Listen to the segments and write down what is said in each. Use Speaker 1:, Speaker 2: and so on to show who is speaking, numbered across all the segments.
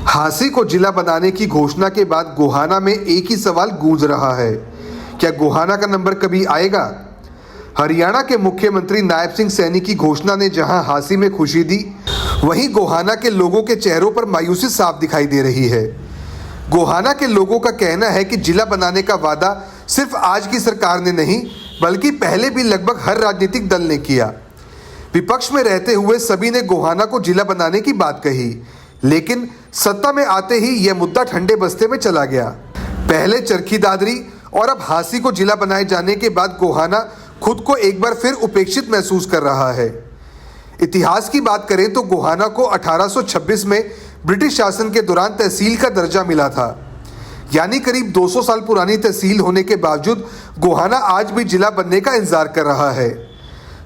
Speaker 1: हांसी को जिला बनाने की घोषणा के बाद गोहाना में एक ही सवाल गूंज रहा है, क्या गोहाना का नंबर कभी आएगा? हरियाणा के मुख्यमंत्री नायब सिंह सैनी की घोषणा ने जहां हांसी में खुशी दी, वहीं गोहाना के लोगों के चेहरों पर मायूसी साफ दिखाई दे रही है। गोहाना के लोगों का कहना है कि जिला बनाने का वादा सिर्फ आज की सरकार ने नहीं, बल्कि पहले भी लगभग हर राजनीतिक दल ने किया। विपक्ष में रहते हुए सभी ने गोहाना को जिला बनाने की बात कही, लेकिन सत्ता में आते ही यह मुद्दा ठंडे बस्ते में चला गया। पहले चरखी दादरी और अब हांसी को जिला बनाए जाने के बाद गोहाना खुद को एक बार फिर उपेक्षित महसूस कर रहा है। इतिहास की बात करें तो गोहाना को 1826 में ब्रिटिश शासन के दौरान तहसील का दर्जा मिला था, यानी करीब 200 साल पुरानी तहसील होने के बावजूद गोहाना आज भी जिला बनने का इंतजार कर रहा है।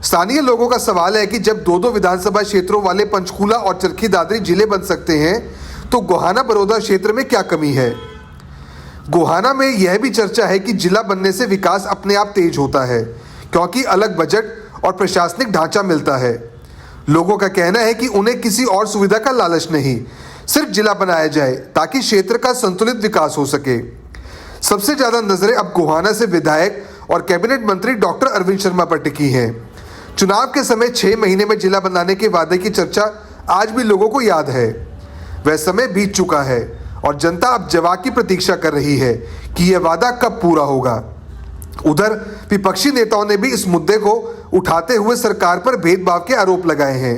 Speaker 1: स्थानीय लोगों का सवाल है कि जब दो विधानसभा क्षेत्रों वाले पंचकूला और चरखी दादरी जिले बन सकते हैं, तो गोहाना बड़ौदा क्षेत्र में क्या कमी है? गोहाना में यह भी चर्चा है कि जिला बनने से विकास अपने आप तेज होता है, क्योंकि अलग बजट और प्रशासनिक ढांचा मिलता है। लोगों का कहना है कि उन्हें किसी और सुविधा का लालच नहीं, सिर्फ जिला बनाया जाए ताकि क्षेत्र का संतुलित विकास हो सके। सबसे ज्यादा नजरें अब गोहाना से विधायक और कैबिनेट मंत्री डॉक्टर अरविंद शर्मा पर टिकी हैं। चुनाव के समय 6 महीने में जिला बनाने के वादे की चर्चा आज भी लोगों को याद है। वह समय बीत चुका है और जनता अब जवाब की प्रतीक्षा कर रही है कि यह वादा कब पूरा होगा। उधर विपक्षी नेताओं ने भी इस मुद्दे को उठाते हुए सरकार पर भेदभाव के आरोप लगाए हैं।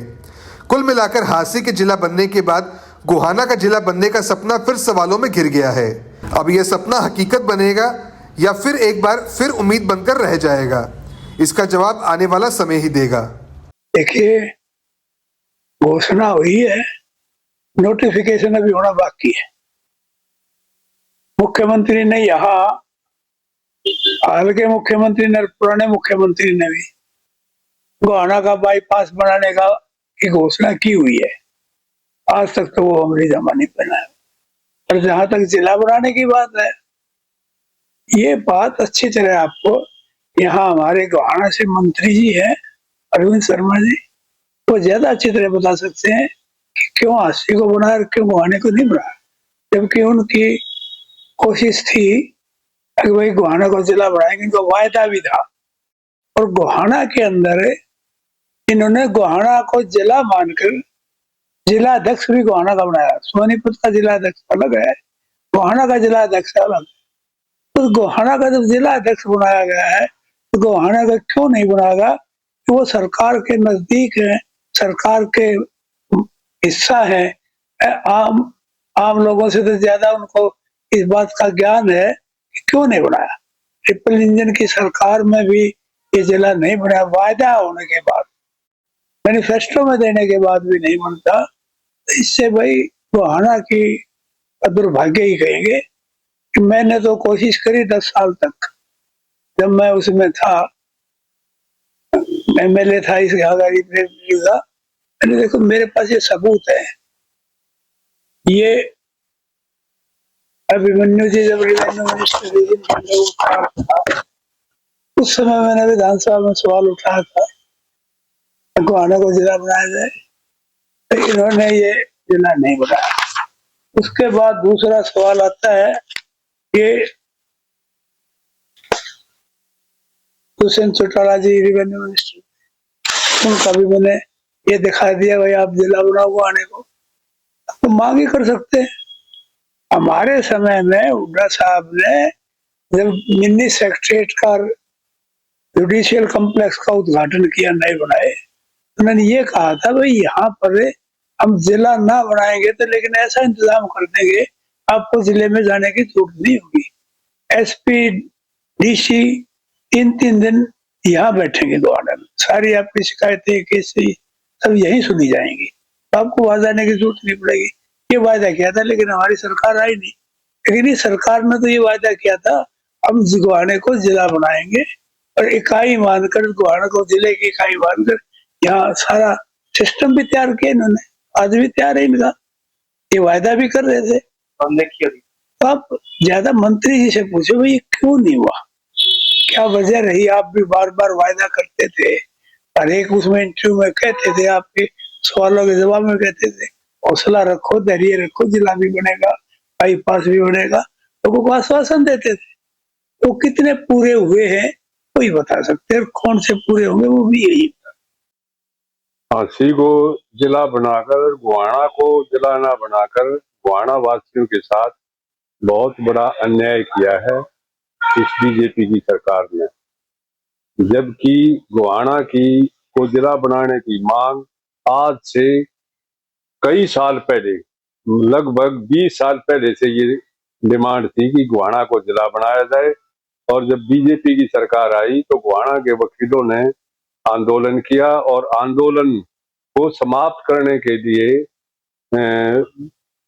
Speaker 1: कुल मिलाकर हांसी के जिला बनने के बाद गोहाना का जिला बनने का सपना फिर सवालों में घिर गया है। अब यह सपना हकीकत बनेगा या फिर एक बार फिर उम्मीद बनकर रह जाएगा, इसका जवाब आने वाला समय ही देगा।
Speaker 2: देखिए, घोषणा हुई है, नोटिफिकेशन अभी होना बाकी है। मुख्यमंत्री ने यहाँ, हाल के मुख्यमंत्री ने, पुराने मुख्यमंत्री ने भी गोहाना का बाईपास बनाने का की घोषणा की हुई है। आज तक तो वो अमली जमा नहीं बना है। और जहां तक जिला बनाने की बात है, ये बात अच्छी तरह आपको यहाँ हमारे गोहाना से मंत्री जी हैं अरविंद शर्मा जी, वो ज्यादा अच्छी तरह बता सकते हैं कि क्यों हांसी को बनाया और क्यों गोहाने को नहीं बनाया, जबकि उनकी कोशिश थी कि भाई गोहाना को जिला बनाएंगे, इनका वायदा भी था। और गोहाना के अंदर इन्होंने गोहाना को जिला मानकर जिला अध्यक्ष भी गोहाना का बनाया। सोनीपत का जिला अध्यक्ष अलग है, गोहाना का जिला अध्यक्ष अलग। तो गोहाना का जब जिला अध्यक्ष बनाया गया है, तो गोहाना का क्यों नहीं बनाया कि वो सरकार के नजदीक है, सरकार के हिस्सा है। आम लोगों से तो ज्यादा उनको इस बात का ज्ञान है कि क्यों नहीं बनाया। ट्रिपल इंजन की सरकार में भी ये जिला नहीं बनाया, वायदा होने के बाद, मैनिफेस्टो में देने के बाद भी नहीं बनता। इससे भाई गोहाना की दुर्भाग्य ही कहेंगे कि मैंने तो कोशिश करी 10 साल तक, जब मैं उसमें था, एमएलए था इस का। मैंने देखो, मेरे पास ये सबूत है। ये अभिमन्यु जी जब रेवेन्यू मिनिस्टर था, उस समय मैंने विधानसभा में सवाल उठाया था गोहाना को जिला बनाया जाए, तो इन्होंने ये जिला नहीं बनाया। उसके बाद दूसरा सवाल आता है कि दुष्यंत चौटाला जी रेवेन्यू मिनिस्टर, उनका भी मैंने ये दिखा दिया भाई आप जिला बनाओ गोहाने को, तो मांग ही कर सकते हैं। हमारे समय में हुड्डा साहब ने जब मिनी सेक्रेटरीट का जुडिशियल कॉम्प्लेक्स का उद्घाटन किया, नए बनाए, उन्होंने ये कहा था भाई यहाँ पर हम जिला ना बनाएंगे तो लेकिन ऐसा इंतजाम कर देंगे आपको जिले में जाने की जरूरत नहीं होगी। एसपी डीसी 3-3 दिन यहाँ बैठेंगे गोहाना में, सारी आपकी शिकायतें केसें सब यही सुनी जाएंगी, तो आपको वहां जाने की जरूरत नहीं पड़ेगी। ये वायदा किया था, लेकिन हमारी सरकार आई नहीं। लेकिन इस सरकार ने तो ये वायदा किया था हम गोहाने को जिला बनाएंगे और इकाई मानकर, गोहाना को जिले की इकाई मानकर यहाँ सारा सिस्टम भी तैयार किया इन्होंने, आज भी तैयार है इनका, ये वायदा भी कर रहे थे। तो आप ज्यादा मंत्री जी से पूछो भाई क्यों नहीं हुआ, क्या वजह रही? आप भी बार बार वायदा करते थे, हर एक उसमें इंटरव्यू में कहते थे, आपके सवालों के जवाब में कहते थे हौसला रखो, धैर्य रखो, जिला भी बनेगा, बाईपास भी बनेगा। लोगों को आश्वासन देते थे, तो कितने पूरे हुए हैं वही बता सकते हैं, कौन से पूरे हुए वो भी यही।
Speaker 3: झांसी को जिला बनाकर गोहाना को जिला ना बनाकर गोहाना वासियों के साथ बहुत बड़ा अन्याय किया है इस बीजेपी की सरकार ने। जबकि गोहाना की को जिला बनाने की मांग आज से कई साल पहले, लगभग 20 साल पहले से ये डिमांड थी कि गोहाना को जिला बनाया जाए। और जब बीजेपी की सरकार आई तो गोहाना के वकीलों ने आंदोलन किया और आंदोलन को समाप्त करने के लिए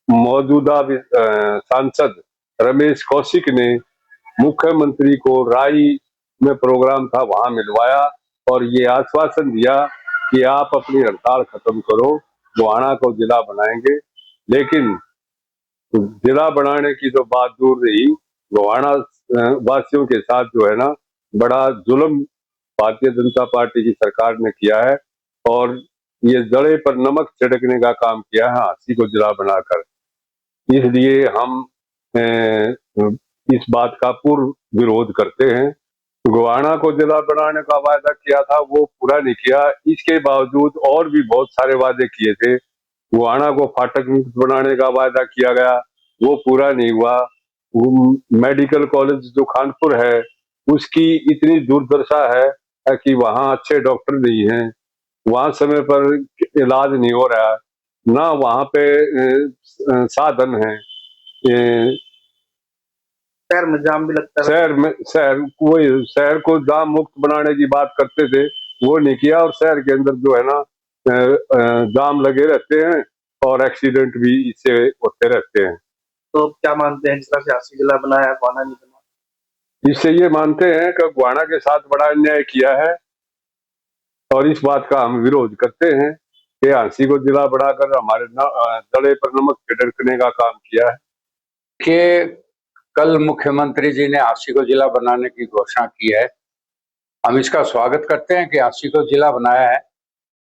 Speaker 3: मौजूदा सांसद रमेश कौशिक ने मुख्यमंत्री को राई में प्रोग्राम था वहां मिलवाया और ये आश्वासन दिया कि आप अपनी हड़ताल खत्म करो, गोहाना को जिला बनाएंगे। लेकिन जिला बनाने की तो बात दूर रही, गोहाना वासियों के साथ जो है ना बड़ा जुल्म भारतीय जनता पार्टी की सरकार ने किया है और ये जड़े पर नमक छिड़कने का काम किया है झांसी को जिला बनाकर। इसलिए हम इस बात का पूर्ण विरोध करते हैं। गोहाना को जिला बनाने का वायदा किया था वो पूरा नहीं किया, इसके बावजूद और भी बहुत सारे वादे किए थे। गोहाना को फाटक मुक्त बनाने का वायदा किया गया, वो पूरा नहीं हुआ। मेडिकल कॉलेज जो कानपुर है उसकी इतनी दुर्दशा है कि वहाँ अच्छे डॉक्टर नहीं हैं, वहाँ समय पर इलाज नहीं हो रहा, ना वहाँ पे साधन है।
Speaker 4: शहर में जाम भी लगता है।
Speaker 3: शहर को जाम मुक्त बनाने की बात करते थे, वो नहीं किया और शहर के अंदर जो है ना जाम लगे रहते हैं और एक्सीडेंट भी इससे होते रहते हैं।
Speaker 4: तो क्या मानते हैं जिस तरह से झांसी जिला बनाया, गोहाना नहीं बना?
Speaker 3: इससे ये मानते हैं कि गोहाना के साथ बड़ा अन्याय किया है और इस बात का हम विरोध करते हैं कि झांसी को जिला बनाकर हमारे दड़े पर नमक छिड़कने का काम किया है।
Speaker 5: कि कल मुख्यमंत्री जी ने झांसी को जिला बनाने की घोषणा की है। हम इसका स्वागत करते हैं कि झांसी को जिला बनाया है,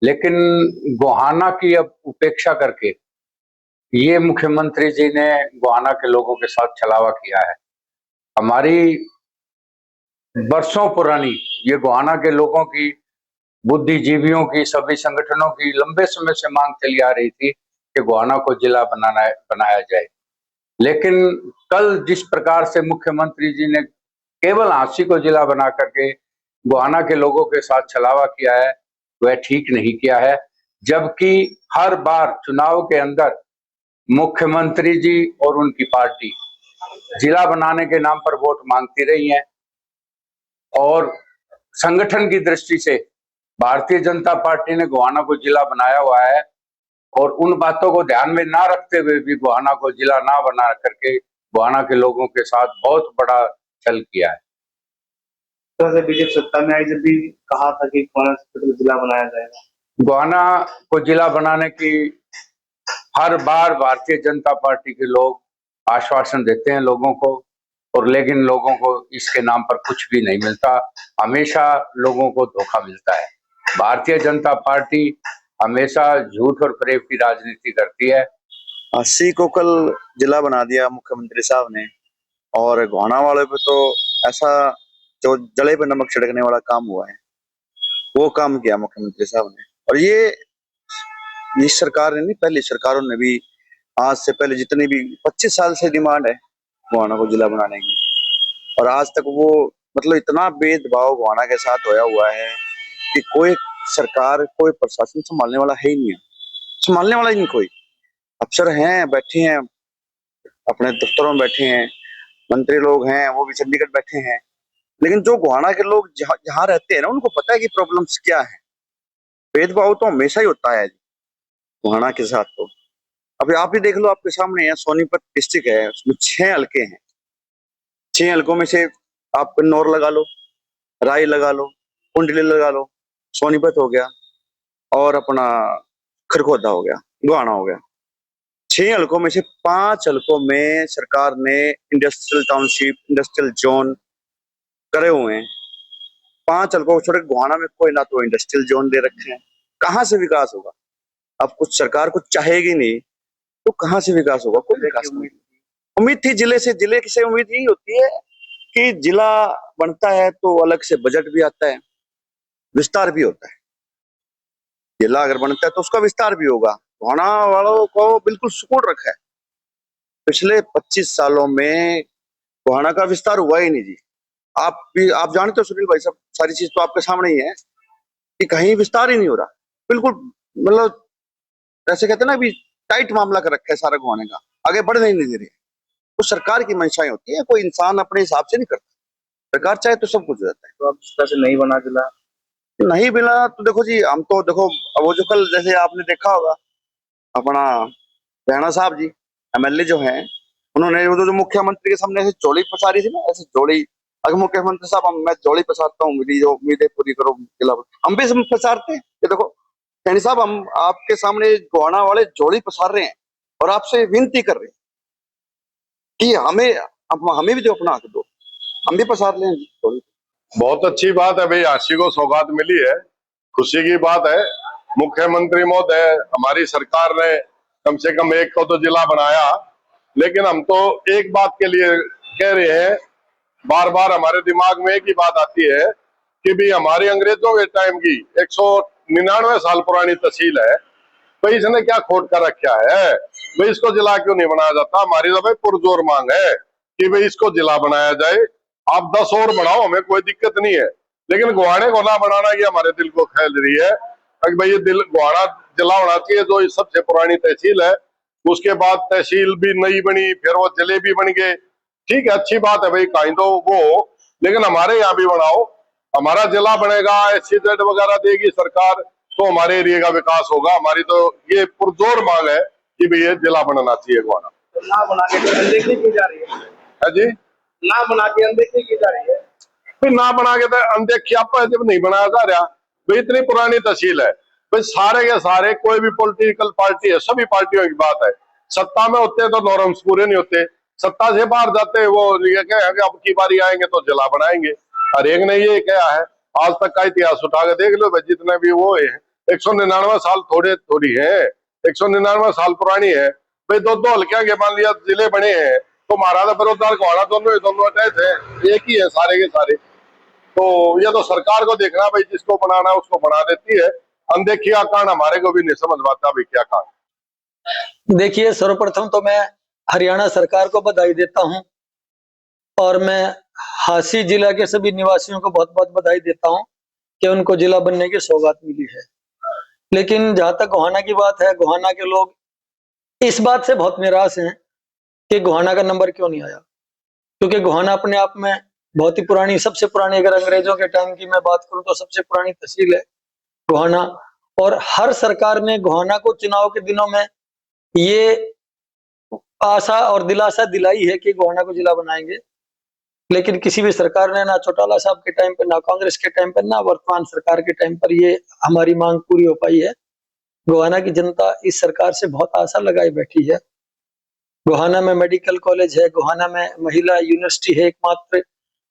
Speaker 5: लेकिन गोहाना की अब उपेक्षा करके ये मुख्यमंत्री जी ने गोहाना के लोगों के साथ छलावा किया है। हमारी बरसों पुरानी ये गोहाना के लोगों की, बुद्धिजीवियों की, सभी संगठनों की लंबे समय से मांग चली आ रही थी कि गोहाना को जिला बनाया जाए। लेकिन कल जिस प्रकार से मुख्यमंत्री जी ने केवल झांसी को जिला बना करके गोहाना के लोगों के साथ छलावा किया है, वह ठीक नहीं किया है। जबकि हर बार चुनाव के अंदर मुख्यमंत्री जी और उनकी पार्टी जिला बनाने के नाम पर वोट मांगती रही है और संगठन की दृष्टि से भारतीय जनता पार्टी ने गोहाना को जिला बनाया हुआ है और उन बातों को ध्यान में ना रखते हुए भी गोहाना को जिला ना बना करके गोहाना के लोगों के साथ बहुत बड़ा छल किया है।
Speaker 4: से बीजेपी सत्ता में आई जब भी कहा था कि गोहाना को जिला बनाया जाएगा।
Speaker 5: गोहाना को जिला बनाने की हर बार भारतीय जनता पार्टी के लोग आश्वासन देते हैं लोगों को, और लेकिन लोगों को इसके नाम पर कुछ भी नहीं मिलता। हमेशा लोगों को धोखा मिलता है। भारतीय जनता पार्टी हमेशा झूठ और फरेब की राजनीति करती है।
Speaker 6: झांसी को कल जिला बना दिया मुख्यमंत्री साहब ने, और गोहाना वाले पे तो ऐसा जो जले पे नमक छिड़कने वाला काम हुआ है वो काम किया मुख्यमंत्री साहब ने। और ये इस सरकार ने नहीं, पहली सरकारों ने भी आज से पहले जितनी भी 25 साल से डिमांड है गोहाना को जिला बनाने की, और आज तक वो मतलब इतना भेदभाव गोहाना के साथ होया हुआ है कि कोई सरकार, कोई प्रशासन संभालने वाला है ही नहीं है, संभालने वाला ही नहीं। कोई अफसर हैं बैठे हैं अपने दफ्तरों में बैठे हैं, मंत्री लोग हैं वो भी चंडीगढ़ बैठे हैं, लेकिन जो गोहाना के लोग जहाँ रहते हैं ना उनको पता है कि प्रॉब्लम्स क्या है। भेदभाव तो हमेशा ही होता है गोहाना के साथ। तो अभी आप ही देख लो, आपके सामने है सोनीपत डिस्ट्रिक्ट है, उसमें 6 हलके हैं। 6 हलकों में से आप कन्नौर लगा लो, राय लगा लो, कुंडली लगा लो, सोनीपत हो गया और अपना खरखोदा हो गया, गोहाना हो गया। 6 हलकों में से 5 हलकों में सरकार ने इंडस्ट्रियल टाउनशिप, इंडस्ट्रियल जोन करे हुए हैं। 5 हलकों को छोड़ गोहाना में कोई ना तो इंडस्ट्रियल जोन दे रखे हैं, कहाँ से विकास होगा? अब कुछ सरकार कुछ चाहेगी नहीं तो कहाँ से विकास होगा? कोई विकास नहीं। उम्मीद थी जिले से उम्मीद यही होती है कि जिला बनता है तो अलग से बजट भी आता है, विस्तार भी होता है। जिला अगर बनता है तो उसका विस्तार भी होगा। गोहाना वालों को बिल्कुल सुकून रखा है। पिछले 25 सालों में गोहाना का विस्तार हुआ ही नहीं जी। आप जानते हो सुनील भाई साहब, सारी चीज तो आपके सामने ही है कि कहीं विस्तार ही नहीं हो रहा। बिल्कुल मतलब ऐसे कहते हैं ना, अभी टाइट मामला कर रखा है सारा गोहाने का, आगे बढ़ने नहीं दे रहे। तो सरकार की मंशाएं होती है, कोई इंसान अपने हिसाब से नहीं करता। सरकार चाहे तो सब कुछ हो जाता है।
Speaker 4: तो अब इस तरह से नहीं बना जिला,
Speaker 6: नहीं मिला तो देखो जी, हम तो देखो वो जो कल जैसे आपने देखा होगा अपना राणा साहब जी एमएलए जो हैं, उन्होंने वो जो मुख्यमंत्री के सामने ऐसे जोड़ी पसारी थी ना, ऐसे जोड़ी, अगर मुख्यमंत्री साहब मैं जोड़ी पसारता हूँ, मेरी जो उम्मीदें पूरी करो, हम भी इसमें पसारते हैं। ये देखो सैनी साहब, हम आपके सामने गोहाना वाले जोड़ी पसार रहे हैं और आपसे विनती कर रहे हैं कि हमें भी जो अपना हक दो, हम भी पसार लें जोड़ी।
Speaker 3: बहुत अच्छी बात है भाई, आशी को सौगात मिली है, खुशी की बात है। मुख्यमंत्री महोदय, हमारी सरकार ने कम से कम एक को तो जिला बनाया, लेकिन हम तो एक बात के लिए कह रहे हैं, बार बार हमारे दिमाग में एक ही बात आती है कि भी हमारे अंग्रेजों के टाइम की 199 साल पुरानी तहसील है, भाई इसने क्या खोट कर रखा है, भाई इसको जिला क्यों नहीं बनाया जाता? हमारी तो भाई पुरजोर मांग है कि भाई इसको जिला बनाया जाए। आप 10 और बढ़ाओ, हमें कोई दिक्कत नहीं है, लेकिन गोहाने को ना बनाना ये हमारे दिल को खेल रही है। भाई ये दिल गोहाना जिला होना चाहिए, जो सबसे पुरानी तहसील है। उसके बाद तहसील भी नई बनी, फिर वो जिले भी बन गए। ठीक है, अच्छी बात है भाई, कहीं तो वो, लेकिन हमारे यहाँ भी बनाओ। हमारा जिला बनेगा, SEZ वगैरह देगी सरकार, तो हमारे एरिया का विकास होगा। हमारी तो ये पुरजोर मांग है कि भाई ये जिला बनना चाहिए गोहाना।
Speaker 4: तो ना बना के तो अनदेखी की जा रही है
Speaker 3: जी,
Speaker 4: ना बना के अनदेखी की जा रही है।
Speaker 3: फिर ना बना के तो अनदेखी आप जब नहीं बनाया जा रहा भाई, इतनी पुरानी तहसील है भाई, सारे के सारे कोई भी पॉलिटिकल पार्टी है, सभी पार्टियों की बात है, सत्ता में होते हैं तो नॉर्म्स पूरे नहीं होते, सत्ता से बाहर जाते हैं वो ये कहेंगे अब की बारी आएंगे तो जिला बनाएंगे। हर एक ने ये क्या है, आज तक का इतिहास उठा के देख लो भाई, जितने भी वो है 199 साल थोड़ी है, 199 साल पुरानी है भाई। दो हल्कियां के मान लिया जिले बने हैं, तो महाराजा बेरोजगार गोहाना दोनों अटैच है, एक ही है सारे के सारे। तो ये तो सरकार को देखना भाई, जिसको बनाना है उसको बना देती है। अनदेखी का कारण हमारे को भी नहीं समझ पाता भाई क्या कारण।
Speaker 7: देखिए, सर्वप्रथम तो मैं हरियाणा सरकार को बधाई देता हूं और मैं हांसी जिला के सभी निवासियों को बहुत बहुत बधाई देता हूं कि उनको जिला बनने की सौगात मिली है। लेकिन जहां तक गोहाना की बात है, गोहाना के लोग इस बात से बहुत निराश हैं कि गोहाना का नंबर क्यों नहीं आया, क्योंकि गोहाना अपने आप में बहुत ही पुरानी, सबसे पुरानी, अगर अंग्रेजों के टाइम की मैं बात करूं तो सबसे पुरानी तहसील है गोहाना। और हर सरकार ने गोहाना को चुनाव के दिनों में ये आशा और दिलासा दिलाई है कि गोहाना को जिला बनाएंगे, लेकिन किसी भी सरकार ने, ना चौटाला साहब के टाइम पे, ना कांग्रेस के टाइम पे, ना वर्तमान सरकार के टाइम पर ये हमारी मांग पूरी हो पाई है। गोहाना की जनता इस सरकार से बहुत आशा लगाई बैठी है। गोहाना में मेडिकल कॉलेज है, गोहाना में महिला यूनिवर्सिटी है एकमात्र,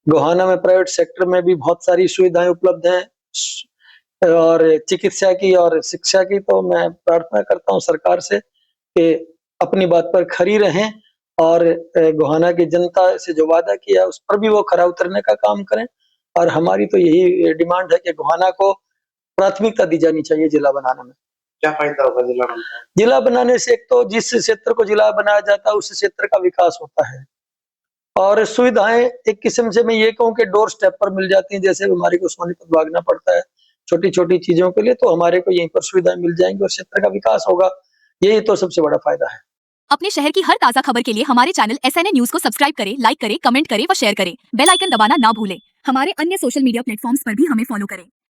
Speaker 7: गोहाना में प्राइवेट सेक्टर में भी बहुत सारी सुविधाएं उपलब्ध हैं और चिकित्सा की और शिक्षा की। तो मैं प्रार्थना करता हूं सरकार से कि अपनी बात पर खरी रहें और गोहाना की जनता से जो वादा किया उस पर भी वो खरा उतरने का काम करें। और हमारी तो यही डिमांड है कि गोहाना को प्राथमिकता दी जानी चाहिए जिला बनाने में।
Speaker 4: क्या फायदा होगा जिला बनने का?
Speaker 7: जिला बनाने से एक तो जिस क्षेत्र को जिला बनाया जाता है उस क्षेत्र का विकास होता है और सुविधाएं एक किस्म से मैं ये कहूँ कि डोर स्टेप पर मिल जाती हैं। जैसे हमारे को सोनीपत भागना पड़ता है छोटी छोटी चीजों के लिए, तो हमारे को यहीं पर सुविधाएं मिल जाएंगी और क्षेत्र का विकास होगा। यही तो सबसे बड़ा फायदा है।
Speaker 8: अपने शहर की हर ताजा खबर के लिए हमारे चैनल SNA न्यूज को सब्सक्राइब करें, लाइक करें, कमेंट करें व शेयर करें। बेल आइकन दबाना ना भूलें। हमारे अन्य सोशल मीडिया प्लेटफॉर्म्स पर भी हमें फॉलो करें।